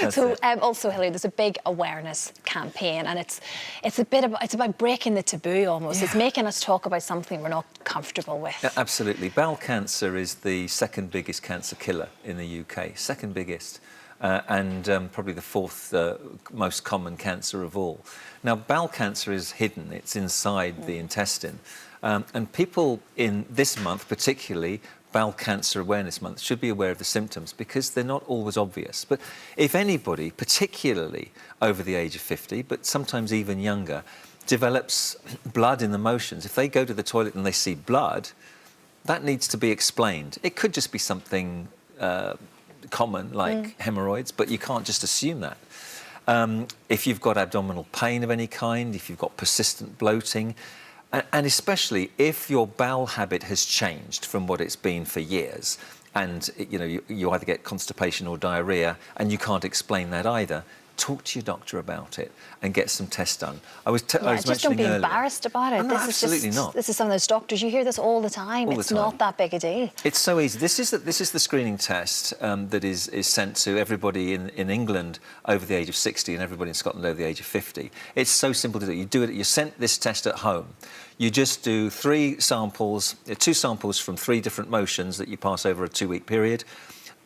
So also, Hilary, there's a big awareness campaign, and it's about breaking the taboo almost. Yeah. It's making us talk about something we're not comfortable with. Yeah, absolutely. Bowel cancer is the second biggest cancer killer in the UK, second biggest, and probably the fourth most common cancer of all. Now, bowel cancer is hidden; it's inside the intestine, and people in this month, particularly Bowel Cancer Awareness Month, should be aware of the symptoms because they're not always obvious. But if anybody, particularly over the age of 50, but sometimes even younger, develops blood in the motions, if they go to the toilet and they see blood, that needs to be explained. It could just be something common like hemorrhoids, but you can't just assume that. If you've got abdominal pain of any kind, if you've got persistent bloating, and especially if your bowel habit has changed from what it's been for years, and you either get constipation or diarrhea, and you can't explain that either, talk to your doctor about it and get some tests done. I was just don't be embarrassed about it. No, absolutely not. This is some of those doctors, you hear this all the time. It's not that big a deal. It's so easy. This is the screening test that is sent to everybody in England over the age of 60 and everybody in Scotland over the age of 50. It's so simple to do. You do it. You sent this test at home. You just do two samples from 3 different motions that you pass over a 2-week period.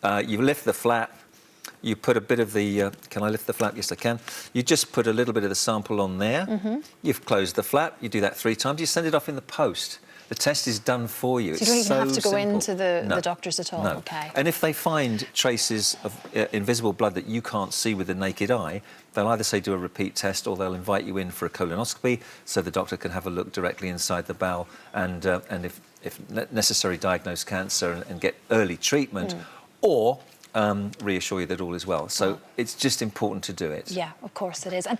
You lift the flap. You put a bit of the... can I lift the flap? Yes, I can. You just put a little bit of the sample on there. You've closed the flap. You do that 3 times. You send it off in the post. The test is done for you. So you don't even have to go simple. Into the doctors at all? No. Okay. And if they find traces of invisible blood that you can't see with the naked eye, they'll either say do a repeat test or they'll invite you in for a colonoscopy so the doctor can have a look directly inside the bowel and if necessary, diagnose cancer and get early treatment or reassure you that all is well. So it's just important to do it. Yeah, of course it is. And